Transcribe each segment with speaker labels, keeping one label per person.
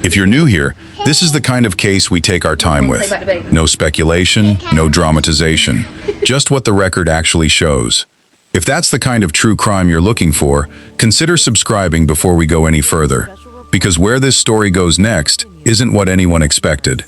Speaker 1: If you're new here, this is the kind of case we take our time with. No speculation, no dramatization, just what the record actually shows. If that's the kind of true crime you're looking for, consider subscribing before we go any further, because where this story goes next isn't what anyone expected.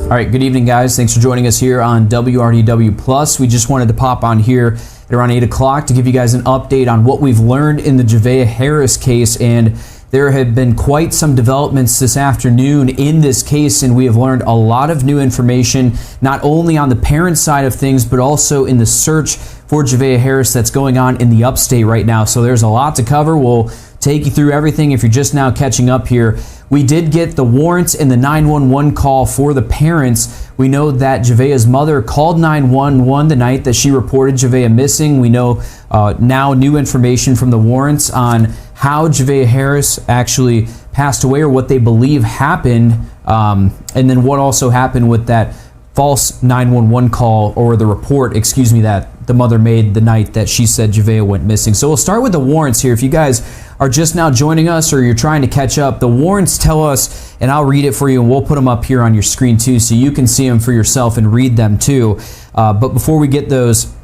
Speaker 2: All right, good evening, guys. Thanks for joining us here on WRDW+. We just wanted to pop on here at around 8 o'clock to give you guys an update on what we've learned in the Javeayah Harris case, and there have been quite some developments this afternoon in this case, and we have learned a lot of new information, not only on the parent side of things, but also in the search for Javeayah Harris that's going on in the upstate right now. So there's a lot to cover. We'll take you through everything if you're just now catching up here. We did get the warrants and the 911 call for the parents. We know that Javeayah's mother called 911 the night that she reported Javeayah missing. We know now new information from the warrants on how Javeayah Harris actually passed away, or what they believe happened, and then what also happened with that false 911 call, or the report, excuse me, that the mother made the night that she said Javeayah went missing. So we'll start with the warrants here. If you guys are just now joining us or you're trying to catch up, the warrants tell us, and I'll read it for you, and we'll put them up here on your screen too, so you can see them for yourself and read them too. But before we get those,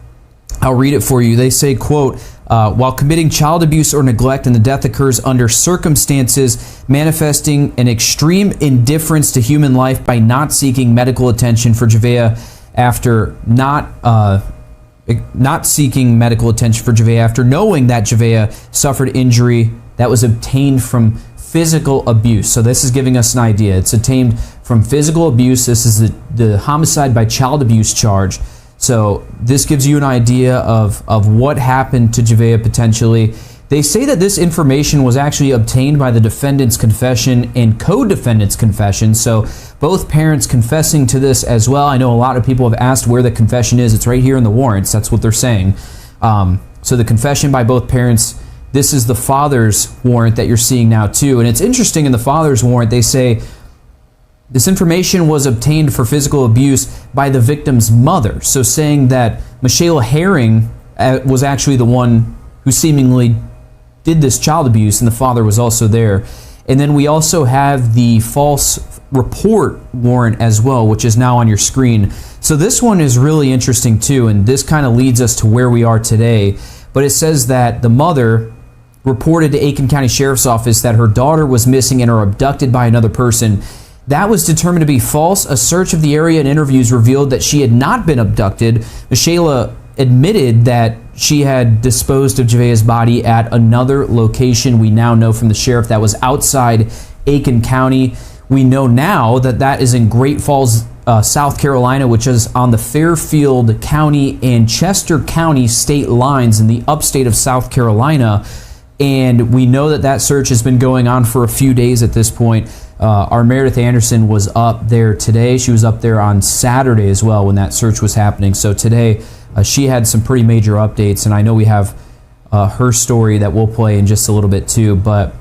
Speaker 2: I'll read it for you. They say, quote, while committing child abuse or neglect and the death occurs under circumstances manifesting an extreme indifference to human life by not seeking medical attention for Javeayah after not seeking medical attention for Javeayah after knowing that Javeayah suffered injury that was obtained from physical abuse. So this is giving us an idea. It's obtained from physical abuse. This is the homicide by child abuse charge. So this gives you an idea of what happened to Javeayah potentially. They say that this information was actually obtained by the defendant's confession and co-defendant's confession. So both parents confessing to this as well. I know a lot of people have asked where the confession is. It's right here in the warrants. That's what they're saying. So the confession by both parents, this is the father's warrant that you're seeing now too. And it's interesting, in the father's warrant, they say this information was obtained for physical abuse by the victim's mother. So saying that Michilae was actually the one who seemingly did this child abuse, and the father was also there. And then we also have the false report warrant as well, which is now on your screen. So this one is really interesting too, and this kind of leads us to where we are today. But it says that the mother reported to Aiken County Sheriff's Office that her daughter was missing and or abducted by another person. That was determined to be false. A search of the area and interviews revealed that she had not been abducted. Michilae admitted that she had disposed of Javeayah's body at another location. We now know from the sheriff that was outside Aiken County. We know now that that is in Great Falls, South Carolina, which is on the Fairfield County and Chester County state lines in the upstate of South Carolina. And we know that that search has been going on for a few days at this point. Our Meredith Anderson was up there today. She was up there on Saturday as well when that search was happening. So today she had some pretty major updates, and I know we have her story that we'll play in just a little bit too. But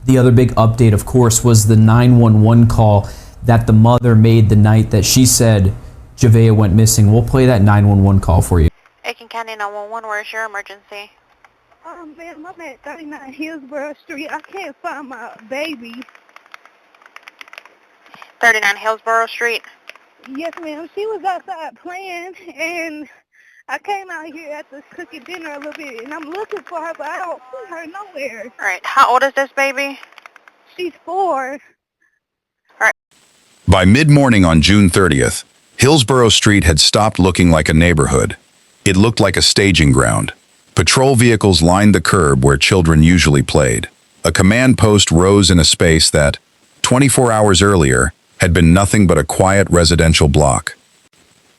Speaker 2: the other big update, of course, was the 911 call that the mother made the night that she said Javeayah went missing. We'll play that 911 call for you.
Speaker 3: Aiken County 911, where's your emergency?
Speaker 4: Ma'am, I'm at 39 Hillsboro Street. I can't find my baby.
Speaker 3: 39 Hillsboro Street?
Speaker 4: Yes, ma'am. She was outside playing, and I came out here after cooking dinner a little bit, and I'm looking for her, but I don't see her nowhere.
Speaker 3: All right. How old is this baby?
Speaker 4: She's 4.
Speaker 3: All right.
Speaker 1: By mid-morning on June 30th, Hillsboro Street had stopped looking like a neighborhood. It looked like a staging ground. Patrol vehicles lined the curb where children usually played. A command post rose in a space that, 24 hours earlier, had been nothing but a quiet residential block.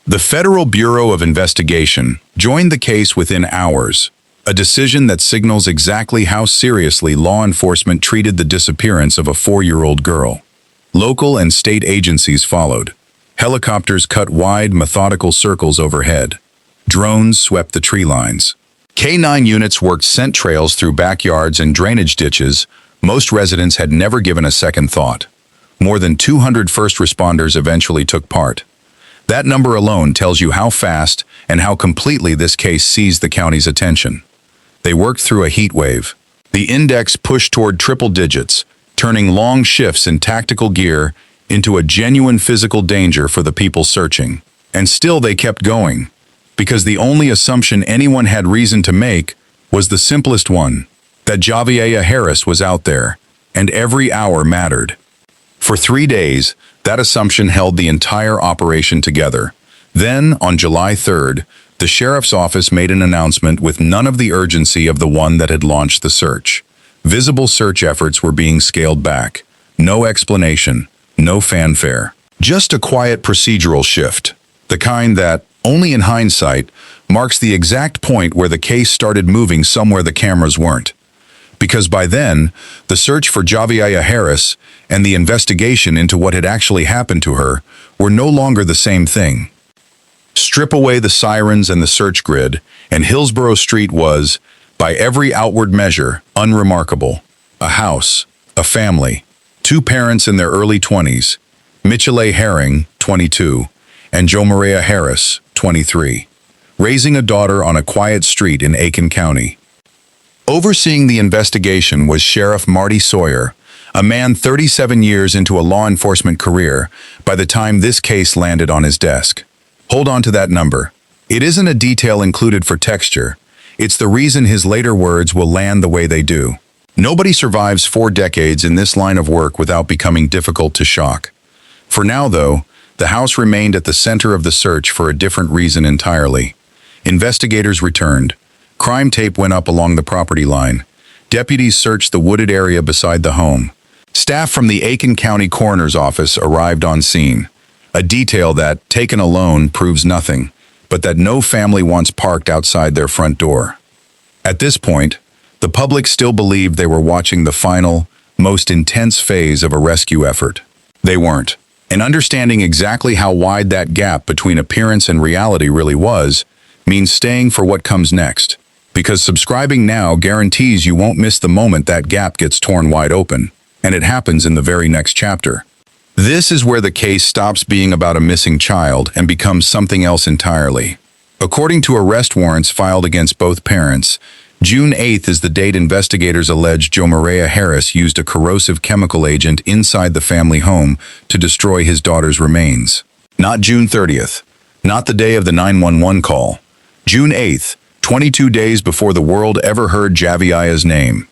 Speaker 1: The Federal Bureau of Investigation joined the case within hours, a decision that signals exactly how seriously law enforcement treated the disappearance of a 4-year-old girl. Local and state agencies followed. Helicopters cut wide, methodical circles overhead. Drones swept the tree lines. K-9 units worked scent trails through backyards and drainage ditches. Most residents had never given a second thought. More than 200 first responders eventually took part. That number alone tells you how fast and how completely this case seized the county's attention. They worked through a heat wave. The index pushed toward triple digits, turning long shifts in tactical gear into a genuine physical danger for the people searching. And still they kept going, because the only assumption anyone had reason to make was the simplest one, that Javeayah Harris was out there, and every hour mattered. For 3 days, that assumption held the entire operation together. Then, on July 3rd, the sheriff's office made an announcement with none of the urgency of the one that had launched the search. Visible search efforts were being scaled back. No explanation, no fanfare. Just a quiet procedural shift, the kind that, only in hindsight, marks the exact point where the case started moving somewhere the cameras weren't. Because by then, the search for Javeayah Harris and the investigation into what had actually happened to her were no longer the same thing. Strip away the sirens and the search grid, and Hillsboro Street was, by every outward measure, unremarkable. A house, a family, 2 parents in their early 20s, Michilae Herring, 22, and Johmarea Harris, 23, raising a daughter on a quiet street in Aiken County. Overseeing the investigation was Sheriff Marty Sawyer, a man 37 years into a law enforcement career by the time this case landed on his desk. Hold on to that number. It isn't a detail included for texture. It's the reason his later words will land the way they do. Nobody survives 4 decades in this line of work without becoming difficult to shock. For now, though, the house remained at the center of the search for a different reason entirely. Investigators returned. Crime tape went up along the property line. Deputies searched the wooded area beside the home. Staff from the Aiken County Coroner's Office arrived on scene. A detail that, taken alone, proves nothing, but that no family wants parked outside their front door. At this point, the public still believed they were watching the final, most intense phase of a rescue effort. They weren't. And understanding exactly how wide that gap between appearance and reality really was means staying for what comes next. Because subscribing now guarantees you won't miss the moment that gap gets torn wide open, and it happens in the very next chapter. This is where the case stops being about a missing child and becomes something else entirely. According to arrest warrants filed against both parents, June 8th is the date investigators allege Johmarea Harris used a corrosive chemical agent inside the family home to destroy his daughter's remains. Not June 30th, not the day of the 911 call. June 8th, 22 days before the world ever heard Javeayah's name.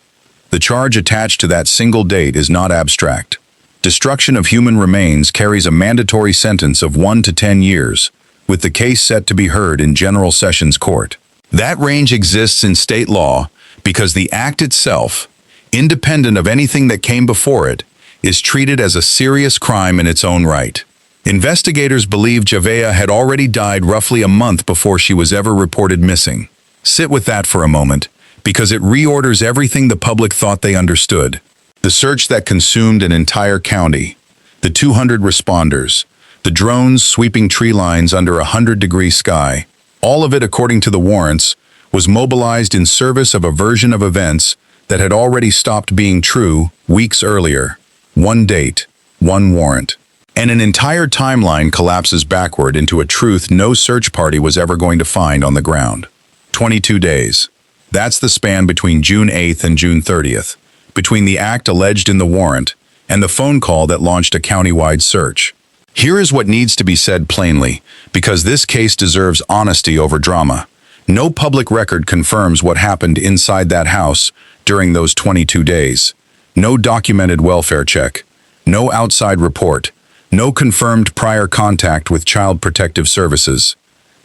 Speaker 1: The charge attached to that single date is not abstract. Destruction of human remains carries a mandatory sentence of 1 to 10 years, with the case set to be heard in General Sessions Court. That range exists in state law because the act itself, independent of anything that came before it, is treated as a serious crime in its own right. Investigators believe Javeayah had already died roughly a month before she was ever reported missing. Sit with that for a moment, because it reorders everything the public thought they understood. The search that consumed an entire county, the 200 responders, the drones sweeping tree lines under a 100-degree sky, all of it, according to the warrants, was mobilized in service of a version of events that had already stopped being true weeks earlier. One date, one warrant. And an entire timeline collapses backward into a truth no search party was ever going to find on the ground. 22 days. That's the span between June 8th and June 30th, between the act alleged in the warrant and the phone call that launched a countywide search. Here is what needs to be said plainly, because this case deserves honesty over drama. No public record confirms what happened inside that house during those 22 days. No documented welfare check, no outside report, no confirmed prior contact with Child Protective Services.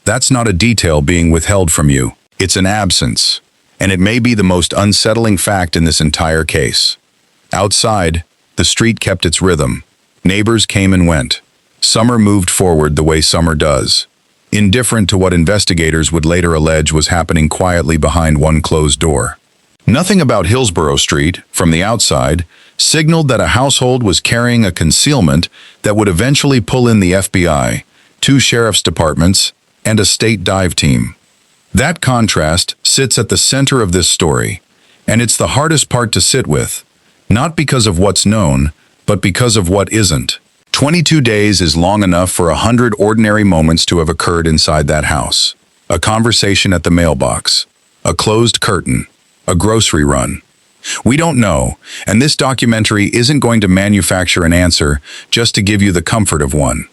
Speaker 1: That's not a detail being withheld from you. It's an absence, and it may be the most unsettling fact in this entire case. Outside, the street kept its rhythm. Neighbors came and went. Summer moved forward the way summer does, indifferent to what investigators would later allege was happening quietly behind one closed door. Nothing about Hillsboro Street, from the outside, signaled that a household was carrying a concealment that would eventually pull in the FBI, 2 sheriff's departments, and a state dive team. That contrast sits at the center of this story, and it's the hardest part to sit with, not because of what's known, but because of what isn't. 22 days is long enough for 100 ordinary moments to have occurred inside that house. A conversation at the mailbox, a closed curtain, a grocery run, We don't know, and this documentary isn't going to manufacture an answer just to give you the comfort of one.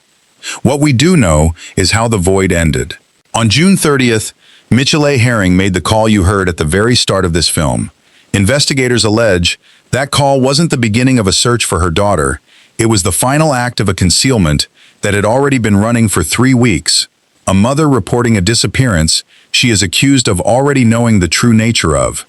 Speaker 1: What we do know is how the void ended. On June 30th, Michilae Herring made the call you heard at the very start of this film. Investigators allege that call wasn't the beginning of a search for her daughter. It was the final act of a concealment that had already been running for 3 weeks. A mother reporting a disappearance she is accused of already knowing the true nature of.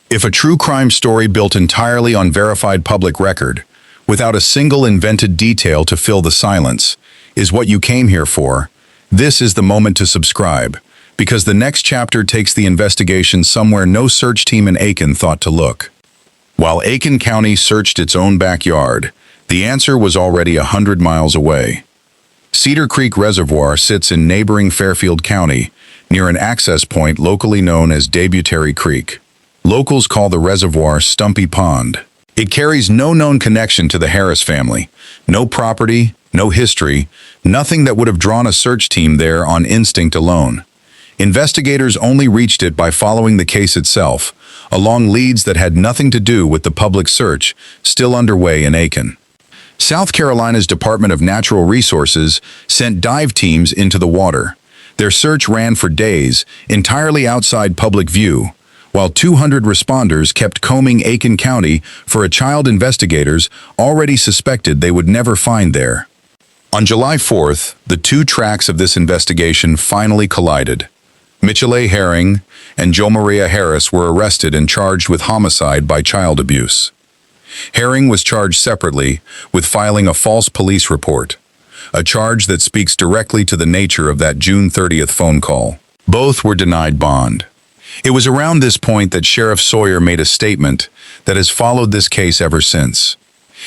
Speaker 1: If a true crime story built entirely on verified public record, without a single invented detail to fill the silence, is what you came here for, this is the moment to subscribe, because the next chapter takes the investigation somewhere no search team in Aiken thought to look. While Aiken County searched its own backyard, the answer was already 100 miles away. Cedar Creek Reservoir sits in neighboring Fairfield County, near an access point locally known as Javeayah Creek. Locals call the reservoir Stumpy Pond. It carries no known connection to the Harris family, no property, no history, nothing that would have drawn a search team there on instinct alone. Investigators only reached it by following the case itself, along leads that had nothing to do with the public search still underway in Aiken. South Carolina's Department of Natural Resources sent dive teams into the water. Their search ran for days, entirely outside public view, while 200 responders kept combing Aiken County for a child investigators already suspected they would never find there. On July 4th, the two tracks of this investigation finally collided. Michilae Herring and Javeayah Harris were arrested and charged with homicide by child abuse. Herring was charged separately with filing a false police report, a charge that speaks directly to the nature of that June 30th phone call. Both were denied bond. It was around this point that Sheriff Sawyer made a statement that has followed this case ever since.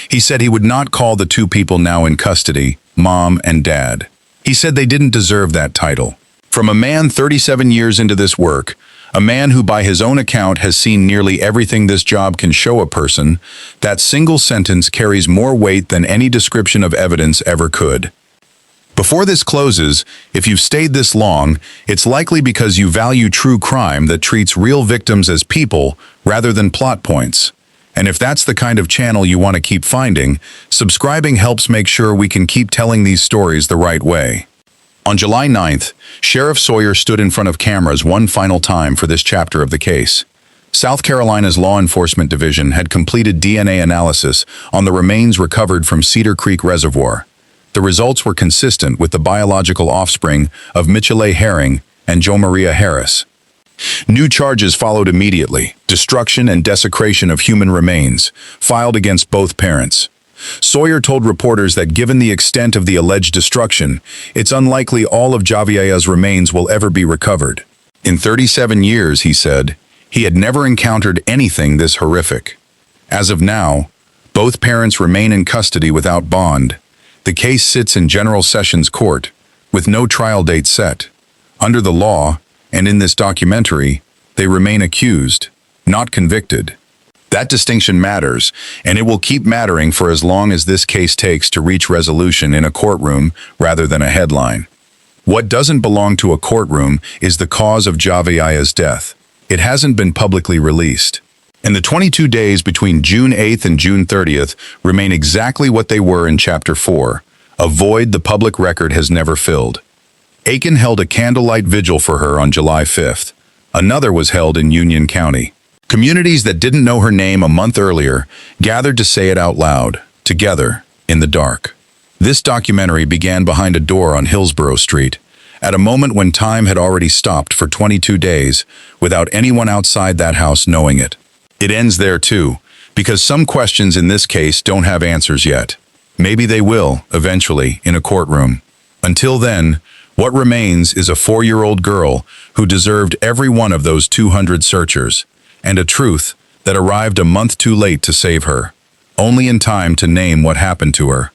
Speaker 1: He said he would not call the two people now in custody Mom and Dad. He said they didn't deserve that title. From a man 37 years into this work, a man who by his own account has seen nearly everything this job can show a person, that single sentence carries more weight than any description of evidence ever could. Before this closes, if you've stayed this long, it's likely because you value true crime that treats real victims as people rather than plot points. And if that's the kind of channel you want to keep finding, subscribing helps make sure we can keep telling these stories the right way. On July 9th, Sheriff Sawyer stood in front of cameras one final time for this chapter of the case. South Carolina's Law Enforcement Division had completed DNA analysis on the remains recovered from Cedar Creek Reservoir. The results were consistent with the biological offspring of Michilae Herring and Johmarea Harris. New charges followed immediately: destruction and desecration of human remains, filed against both parents. Sawyer told reporters that given the extent of the alleged destruction, it's unlikely all of Javeayah's remains will ever be recovered. In 37 years, he said, he had never encountered anything this horrific. As of now, both parents remain in custody without bond. The case sits in General Sessions Court, with no trial date set. Under the law, and in this documentary, they remain accused, not convicted. That distinction matters, and it will keep mattering for as long as this case takes to reach resolution in a courtroom rather than a headline. What doesn't belong to a courtroom is the cause of Javeayah's death. It hasn't been publicly released. And the 22 days between June 8th and June 30th remain exactly what they were in Chapter 4, a void the public record has never filled. Aiken held a candlelight vigil for her on July 5th. Another was held in Union County. Communities that didn't know her name a month earlier gathered to say it out loud, together, in the dark. This documentary began behind a door on Hillsboro Street, at a moment when time had already stopped for 22 days, without anyone outside that house knowing it. It ends there too, because some questions in this case don't have answers yet. Maybe they will, eventually, in a courtroom. Until then, what remains is a 4-year-old girl who deserved every one of those 200 searchers, and a truth that arrived a month too late to save her, only in time to name what happened to her.